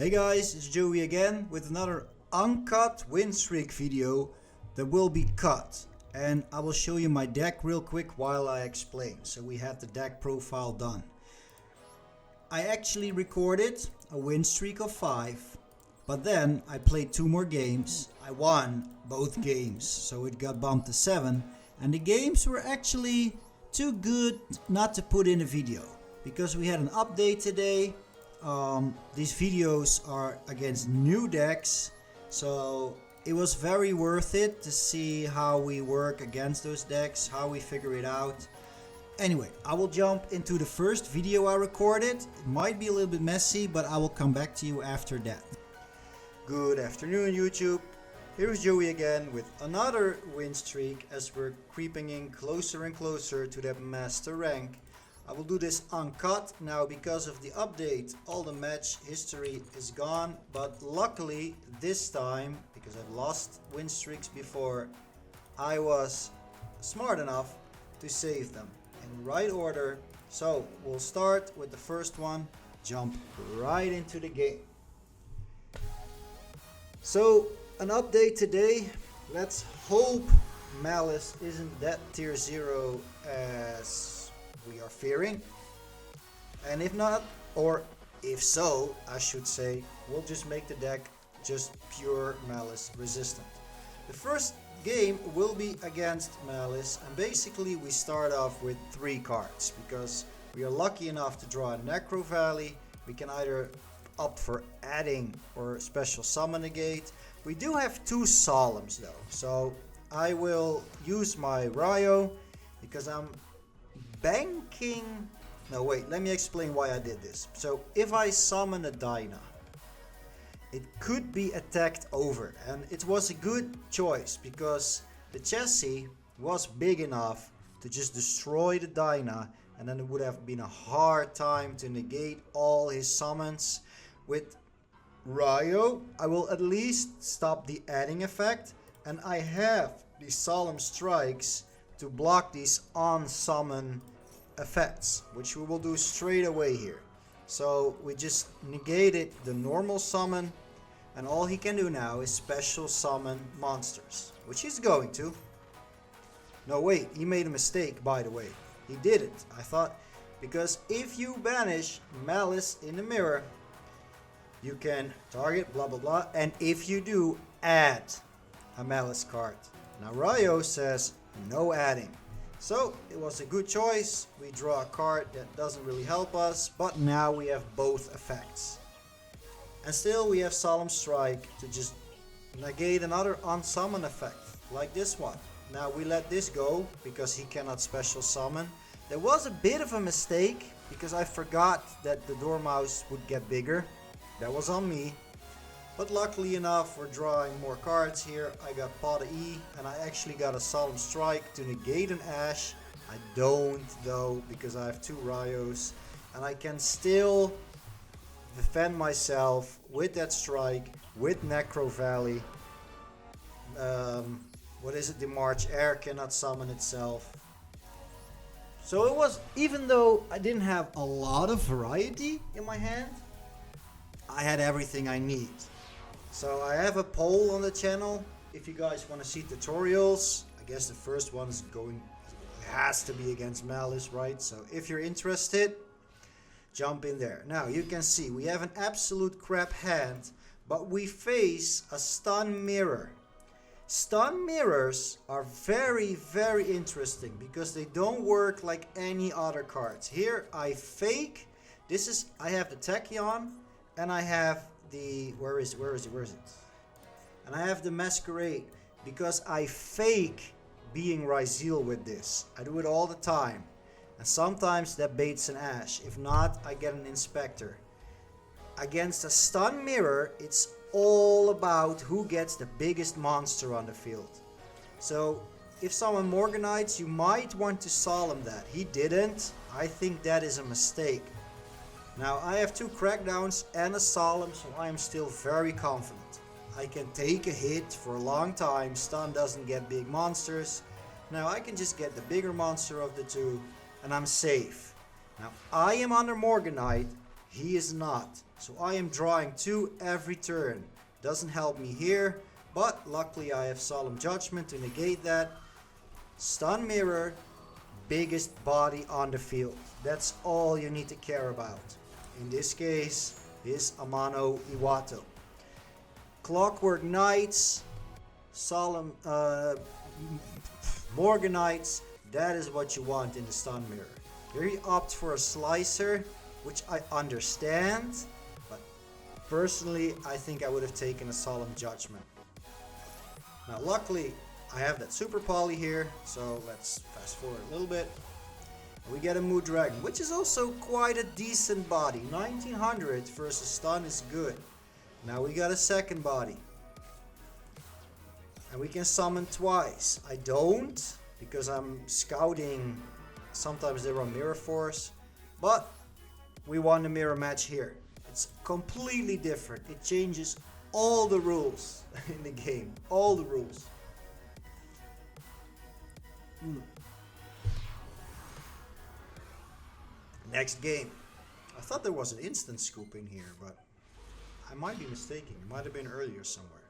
Hey guys, it's Joey again with another uncut win streak video that will be cut. And I will show you my deck real quick while I explain. So we have the deck profile done. I actually recorded a win streak of 5, but then I played 2 more games. I won both games, so it got bumped to 7. And the games were actually too good not to put in a video, because we had an update today. These videos are against new decks, so it was very worth it to see how we work against those decks, how we figure it out. Anyway, I will jump into the first video I recorded. It might be a little bit messy, but I will come back to you after that. Good afternoon, YouTube. Here's Joey again with another win streak as we're creeping in closer and closer to that master rank. I will do this uncut now because of the update. All the match history is gone, but luckily this time, because I've lost win streaks before, I was smart enough to save them in right order. So we'll start with the first one, jump right into the game. So an update today. Let's hope Maliss isn't that tier 0 as we are fearing, and if not, or if so, I should say, we'll just make the deck just pure Maliss resistant. The first game will be against Maliss, and basically we start off with 3 cards because we are lucky enough to draw a Necro Valley. We can either opt for adding or special summon negate. We do have 2 Solemns though, so I will use my Ryzeal because I'm banking. No, wait, let me explain why I did this. So if I summon a Dyna, it could be attacked over, and it was a good choice because the chassis was big enough to just destroy the Dyna, and then it would have been a hard time to negate all his summons. With Ryzeal, I will at least stop the adding effect, and I have these Solemn Strikes to block these on-summon effects, which we will do straight away here. So we just negated the normal summon, and all he can do now is special summon monsters, which he's going to. No, wait, he made a mistake, by the way. He didn't. I thought, because if you banish Maliss in the mirror, you can target blah blah blah, and if you do, add a Maliss card. Now Ryzeal says no adding. So it was a good choice. We draw a card that doesn't really help us, but now we have both effects. And still we have Solemn Strike to just negate another unsummon effect, like this one. Now we let this go because he cannot special summon. There was a bit of a mistake because I forgot that the Dormouse would get bigger. That was on me. But luckily enough, we're drawing more cards here. I got Pot E, and I actually got a Solemn Strike to negate an Ash. I don't though, because I have 2 Ryos, and I can still defend myself with that strike, with Necro Valley. What is it? The March Air cannot summon itself. So it was, even though I didn't have a lot of variety in my hand, I had everything I need. So I have a poll on the channel if you guys want to see tutorials. I guess the first one is has to be against Maliss, right? So if you're interested, jump in there. Now you can see we have an absolute crap hand, but we face a stun mirror. Stun mirrors are very, very interesting because they don't work like any other cards. Here I fake. I have the Tachyon, and I have the, where is it? And I have the Masquerade because I fake being Ryzeal with this. I do it all the time. And sometimes that baits an Ash. If not, I get an Inspector. Against a stun mirror, it's all about who gets the biggest monster on the field. So if someone Morganites, you might want to Solemn that. He didn't. I think that is a mistake. Now I have 2 Crackdowns and a Solemn, so I am still very confident. I can take a hit for a long time. Stun doesn't get big monsters. Now I can just get the bigger monster of the 2, and I'm safe. Now I am under Morganite. He is not. So I am drawing 2 every turn. Doesn't help me here, but luckily I have Solemn Judgment to negate that. Stun Mirror, biggest body on the field. That's all you need to care about. In this case, is Amano Iwato. Clockwork Knights, Solemn Morganites, that is what you want in the Stun Mirror. Here he opts for a Slicer, which I understand, but personally I think I would have taken a Solemn Judgment. Now luckily I have that Super Poly here, so let's fast forward a little bit. We get a Mood Dragon, which is also quite a decent body. 1900 versus stun is good. Now we got a second body. And we can summon twice. I don't, because I'm scouting. Sometimes they run Mirror Force. But we won the mirror match here. It's completely different. It changes all the rules in the game. All the rules. Next game. I thought there was an instant scoop in here, but I might be mistaken. It might have been earlier somewhere.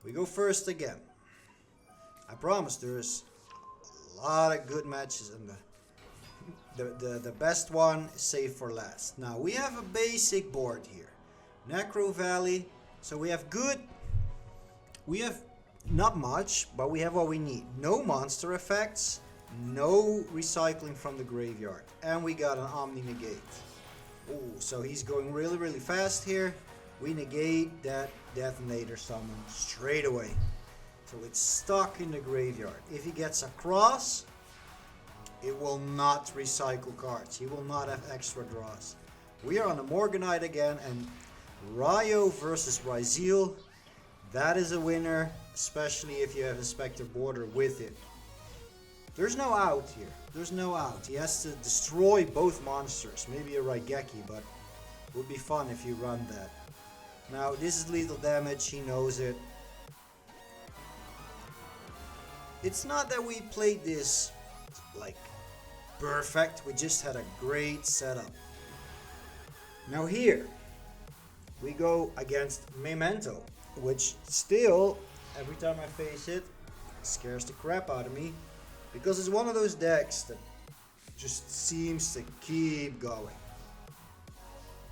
We go first again. I promise there's a lot of good matches, and the best one is saved for last. Now we have a basic board here. Necro Valley. So we have good. We have not much, but we have what we need. No monster effects. No recycling from the graveyard. And we got an Omni Negate. Oh, so he's going really, really fast here. We negate that Detonator summon straight away. So it's stuck in the graveyard. If he gets across, it will not recycle cards. He will not have extra draws. We are on a Morganite again, and Ryzeal versus Ryzeal. That is a winner, especially if you have Inspector Border with it. There's no out here. There's no out. He has to destroy both monsters. Maybe a Raigeki, but it would be fun if you run that. Now, this is lethal damage. He knows it. It's not that we played this like perfect. We just had a great setup. Now here, we go against Memento, which still, every time I face it, scares the crap out of me. Because it's one of those decks that just seems to keep going.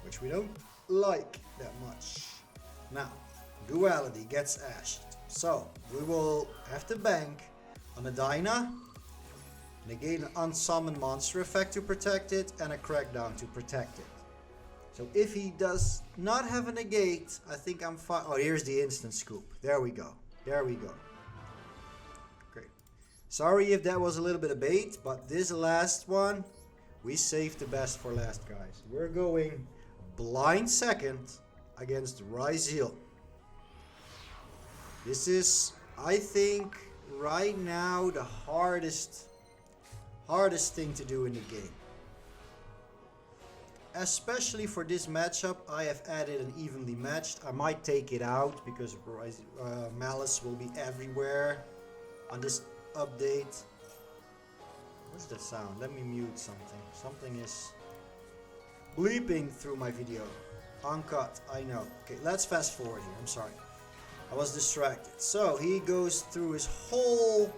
Which we don't like that much. Now, Duality gets ashed. So, we will have to bank on a Dyna, negate an unsummoned monster effect to protect it, and a Crackdown to protect it. So if he does not have a negate, I think I'm fine. Oh, here's the instant scoop. There we go. There we go. Sorry if that was a little bit of bait, but this last one, we saved the best for last, guys. We're going blind second against Ryzeal. This is, I think, right now the hardest thing to do in the game. Especially for this matchup, I have added an evenly matched. I might take it out because Maliss will be everywhere on this update. What's that sound? Let me mute something. Something is bleeping through my video. Uncut, I know. Okay, let's fast forward here. I'm sorry. I was distracted. So he goes through his whole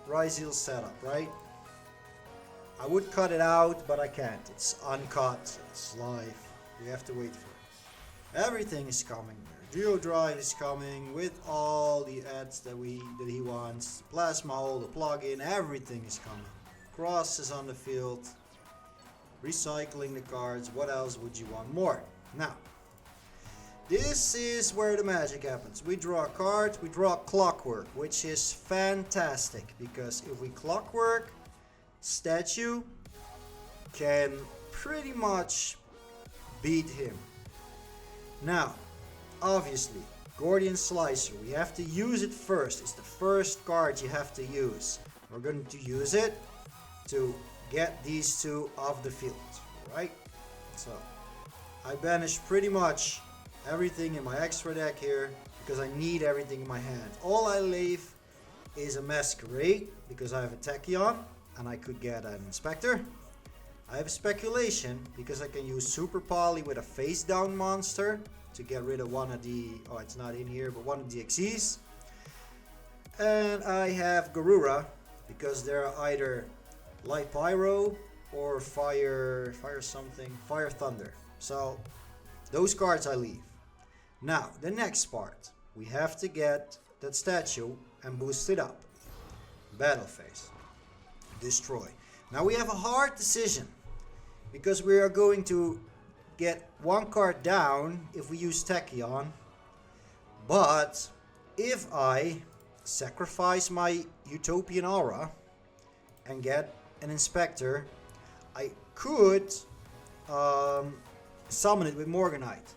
Ryzeal setup, right? I would cut it out, but I can't. It's uncut. It's live. We have to wait for it. Everything is coming. Geodrive is coming with all the ads that he wants. Plasma Hole, the plugin, everything is coming. Cross is on the field. Recycling the cards. What else would you want more? Now, this is where the magic happens. We draw a card, we draw Clockwork, which is fantastic because if we Clockwork, Statue can pretty much beat him. Now, obviously, Gordian Slicer, we have to use it first. It's the first card you have to use. We're going to use it to get these two off the field, right? So, I banish pretty much everything in my extra deck here because I need everything in my hand. All I leave is a Masquerade because I have a Tachyon and I could get an Inspector. I have a speculation because I can use Super Poly with a face down monster to get rid of one of the, oh it's not in here, but one of the XEs. And I have Garura because they're either Light Pyro or Fire Thunder. So those cards I leave. Now the next part, we have to get that statue and boost it up. Battle phase. Destroy. Now we have a hard decision because we are going to get one card down if we use Tachyon. But if I sacrifice my Utopian Aura and get an Inspector, I could summon it with Morganite.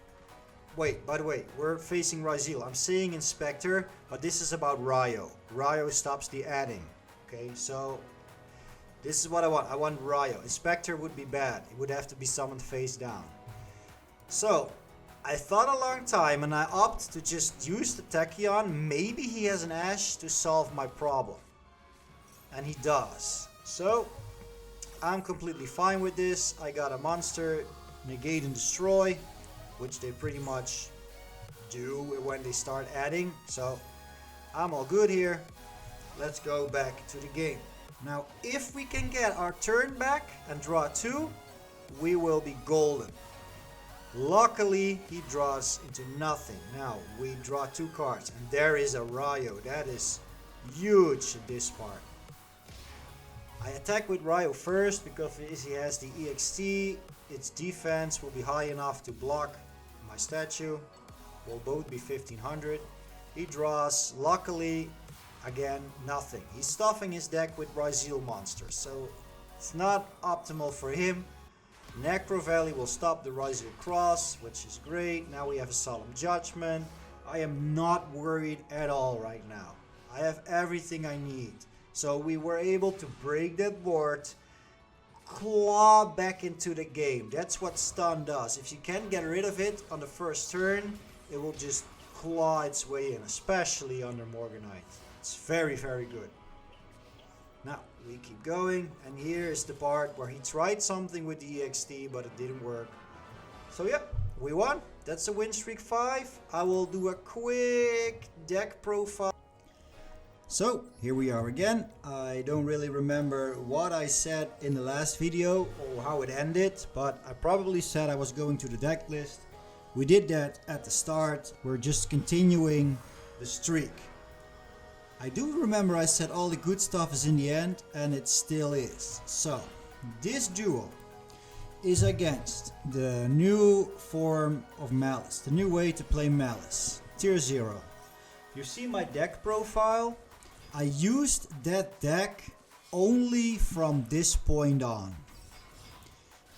Wait, by the way, we're facing Ryzeal. I'm saying Inspector, but this is about Ryzeal. Ryzeal stops the adding. Okay, so this is what I want. I want Ryzeal. Inspector would be bad. It would have to be summoned face down. So I thought a long time and I opted to just use the Tachyon. Maybe he has an Ash to solve my problem. And he does. So I'm completely fine with this. I got a monster, negate and destroy, which they pretty much do when they start adding. So I'm all good here. Let's go back to the game. Now if we can get our turn back and draw 2, we will be golden. Luckily he draws into nothing. Now we draw 2 cards and there is a Ryzeal. That is huge at this part. I attack with Ryzeal first because he has the EXT. Its defense will be high enough to block my statue. Will both be 1500. He draws, luckily, again, nothing. He's stuffing his deck with Ryzeal monsters, so it's not optimal for him. Necro Valley will stop the Ryzeal cross, which is great. Now we have a Solemn Judgment. I am not worried at all right now. I have everything I need. So we were able to break that board, claw back into the game. That's what stun does. If you can't get rid of it on the first turn, it will just claw its way in, especially under Morganite. It's very, very good. Now we keep going, and here is the part where he tried something with the EXT, but it didn't work. So yep, we won. That's a win streak 5. I will do a quick deck profile. So here we are again. I don't really remember what I said in the last video or how it ended, but I probably said I was going to the deck list. We did that at the start. We're just continuing the streak. I do remember I said all the good stuff is in the end, and it still is. So this duel is against the new form of Maliss, the new way to play Maliss, tier 0. You see my deck profile? I used that deck only from this point on.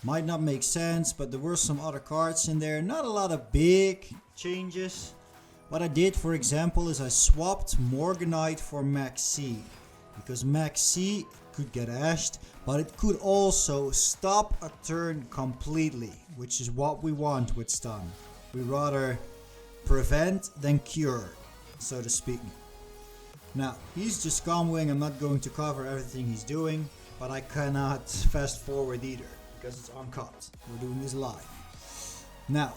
Might not make sense, but there were some other cards in there. Not a lot of big changes. What I did, for example, is I swapped Morganite for Max C. Because Max C could get ashed, but it could also stop a turn completely, which is what we want with stun. We rather prevent than cure, so to speak. Now, he's just comboing. I'm not going to cover everything he's doing, but I cannot fast forward either because it's uncut. We're doing this live. Now,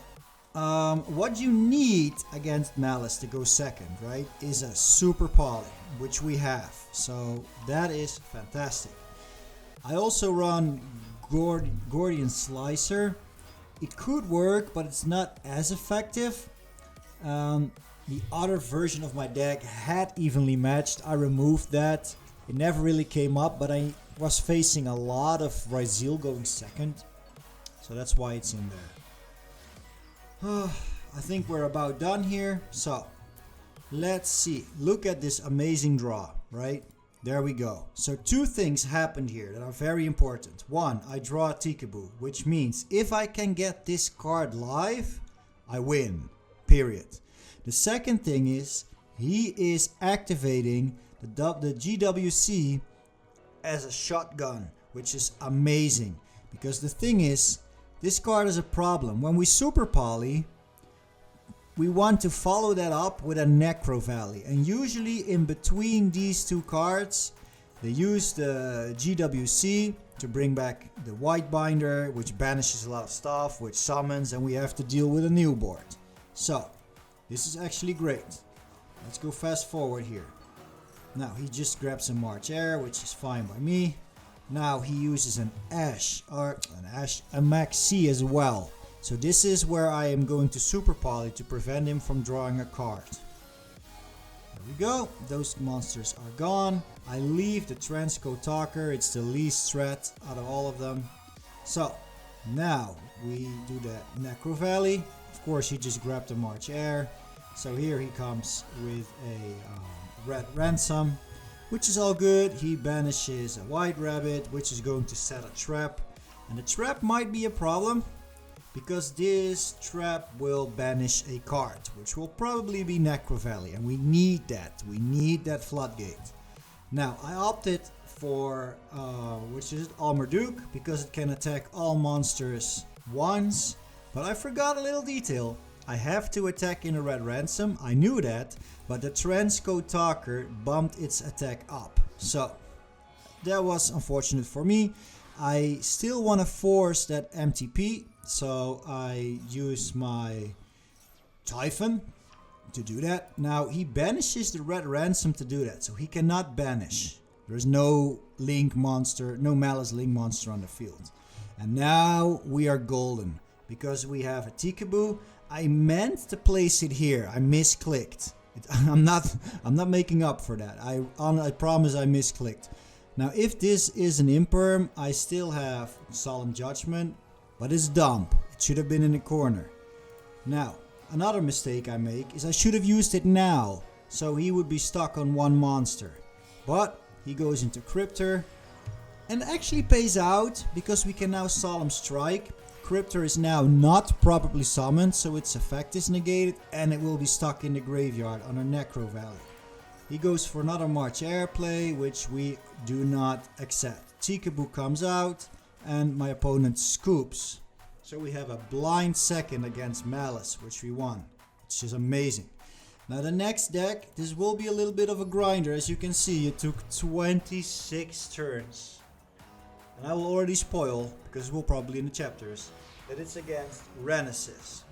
what you need against Maliss to go second, right, is a Super Poly, which we have. So that is fantastic. I also run Gordian Slicer. It could work, but it's not as effective. The other version of my deck had evenly matched. I removed that. It never really came up, but I was facing a lot of Ryzeal going second. So that's why it's in there. I think we're about done here. So let's see. Look at this amazing draw, right? There we go. So 2 things happened here that are very important. 1, I draw a Tikaboo, which means if I can get this card live, I win. Period. The second thing is he is activating the GWC as a shotgun, which is amazing. Because the thing is, this card is a problem. When we Super Poly, we want to follow that up with a Necro Valley. And usually in between these 2 cards, they use the GWC to bring back the white binder, which banishes a lot of stuff, which summons, and we have to deal with a new board. So this is actually great. Let's go fast forward here. Now he just grabs a March Air, which is fine by me. Now he uses a Max C as well. So this is where I am going to Super Poly to prevent him from drawing a card. There we go, those monsters are gone. I leave the Transco Talker, it's the least threat out of all of them. So now we do the Necro Valley. Of course he just grabbed the March Air. So here he comes with a red ransom, which is all good. He banishes a white rabbit, which is going to set a trap. And the trap might be a problem, because this trap will banish a card, which will probably be Necro Valley, and we need that. We need that floodgate. Now I opted for which is Almarduke, because it can attack all monsters once, but I forgot a little detail. I have to attack in a red ransom, I knew that, but the Transco Talker bumped its attack up. So that was unfortunate for me. I still want to force that MTP, so I use my Typhon to do that. Now he banishes the red ransom to do that, so he cannot banish. There's no link monster, no Maliss link monster on the field. And now we are golden, because we have a Tikaboo. I meant to place it here, I misclicked. I'm not making up for that. I promise I misclicked. Now if this is an Imperm, I still have Solemn Judgment, but it's dumb. It should have been in the corner. Now, another mistake I make is I should have used it now, so he would be stuck on one monster. But he goes into Cryptor, and actually pays out, because we can now Solemn Strike. Cryptor is now not properly summoned, so its effect is negated, and it will be stuck in the graveyard on a Necro Valley. He goes for another March Air play, which we do not accept. Tikaboo comes out, and my opponent scoops. So we have a blind second against Maliss, which we won, which is amazing. Now the next deck, this will be a little bit of a grinder. As you can see, it took 26 turns. And I will already spoil, because it will probably in the chapters, that it's against Regenisis.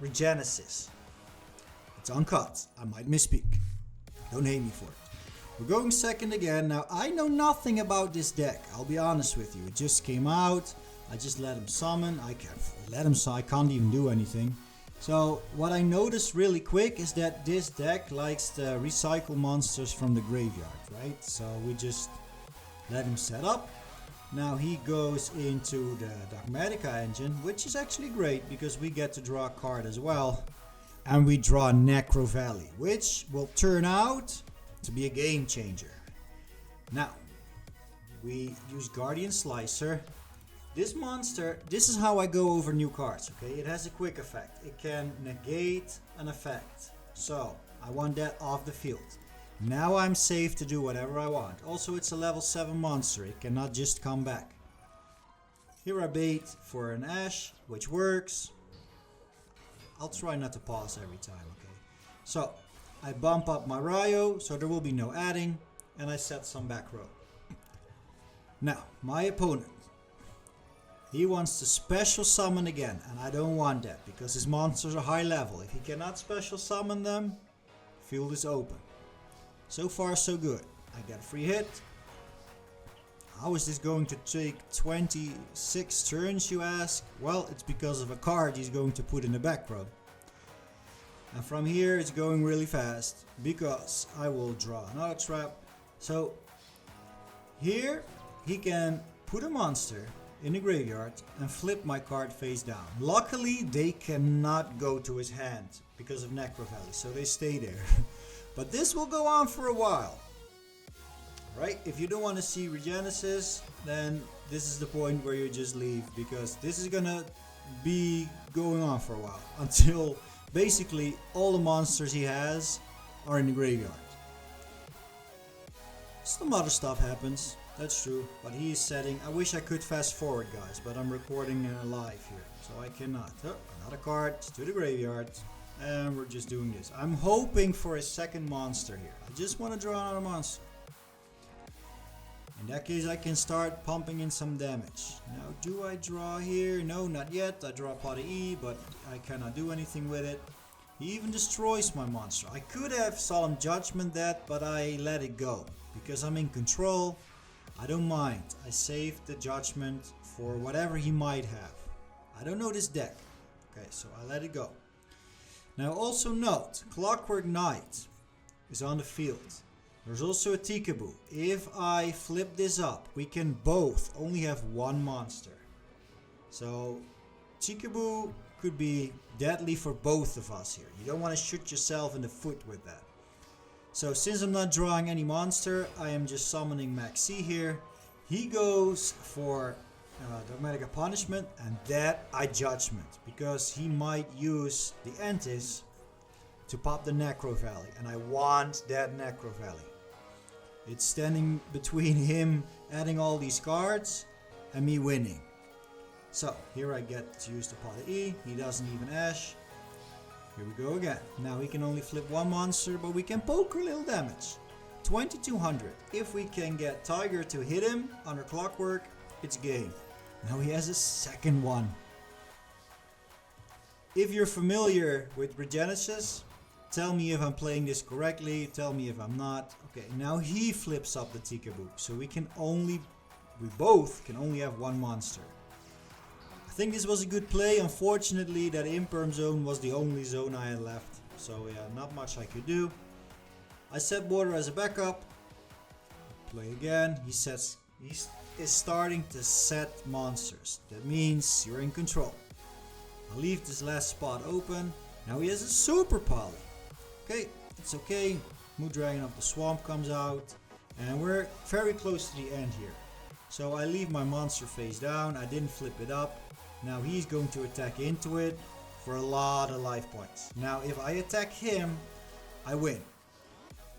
It's uncut, I might misspeak. Don't hate me for it. We're going second again. Now I know nothing about this deck, I'll be honest with you. It just came out, I just let him summon, I can't even do anything. So what I noticed really quick is that this deck likes to recycle monsters from the graveyard, right? So we just let him set up. Now he goes into the Dogmatica engine, which is actually great because we get to draw a card as well. And we draw Necro Valley, which will turn out to be a game changer. Now, we use Guardian Slicer. This monster, this is how I go over new cards, okay? It has a quick effect. It can negate an effect. So, I want that off the field. Now I'm safe to do whatever I want. Also, it's a level 7 monster. It cannot just come back. Here I bait for an Ash, which works. I'll try not to pause every time, okay? So, I bump up my Ryzeal, so there will be no adding. And I set some back row. Now, my opponent. He wants to special summon again, and I don't want that because his monsters are high level. If he cannot special summon them, field is open. So far so good. I get a free hit. How is this going to take 26 turns, you ask? Well, it's because of a card he's going to put in the back row. And from here it's going really fast because I will draw another trap. So here he can put a monster in the graveyard and flip my card face down. Luckily they cannot go to his hand because of Necro Valley, so they stay there. But this will go on for a while. Right? If you don't want to see Regenisis, then this is the point where you just leave, because this is gonna be going on for a while until basically all the monsters he has are in the graveyard. Some other stuff happens, that's true, but he is setting. I wish I could fast forward, guys, but I'm recording live here, so I cannot. Oh, another card to the graveyard, and we're just doing this. I'm hoping for a second monster here. I just want to draw another monster. In that case I can start pumping in some damage. Now do I draw here? No, not yet. I draw pot E, but I cannot do anything with it. He even destroys my monster. I could have Solemn Judgment that, but I let it go. Because I'm in control, I don't mind. I saved the judgment for whatever he might have. I don't know this deck. Okay, so I let it go. Now also note, Clockwork Knight is on the field. There's also a Tikaboo. If I flip this up, we can both only have one monster. So Tikaboo could be deadly for both of us here. You don't want to shoot yourself in the foot with that. So since I'm not drawing any monster, I am just summoning Maxi here. He goes for Dogmatic Punishment, and that I Judgment. Because he might use the Antis to pop the Necro Valley. And I want that Necro Valley. It's standing between him adding all these cards and me winning. So here I get to use the pot E. He doesn't even Ash. Here we go again. Now he can only flip one monster, but we can poke a little damage. 2200. If we can get Tiger to hit him under Clockwork, it's game. Now he has a second one. If you're familiar with Regenisis, tell me if I'm playing this correctly, tell me if I'm not. Okay, now he flips up the Tikaboo, so we both can only have one monster. I think this was a good play. Unfortunately, that Imperm zone was the only zone I had left, so yeah, not much I could do. I set border as a backup. Play again. He is starting to set monsters. That means you're in control. I'll leave this last spot open. Now he has a super poly. Okay, it's okay. Mood Dragon of the Swamp comes out, and we're very close to the end here. So I leave my monster face down. I didn't flip it up. Now he's going to attack into it for a lot of life points. Now if I attack him, I win.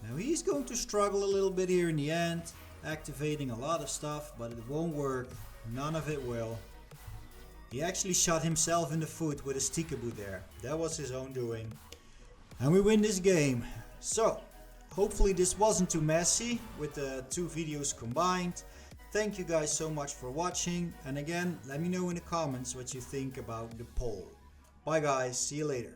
Now he's going to struggle a little bit here in the end, activating a lot of stuff, but it won't work. None of it will. He actually shot himself in the foot with his Tikaboo there. That was his own doing. And we win this game. So, hopefully this wasn't too messy with the two videos combined. Thank you guys so much for watching. And again, let me know in the comments what you think about the poll. Bye guys, see you later.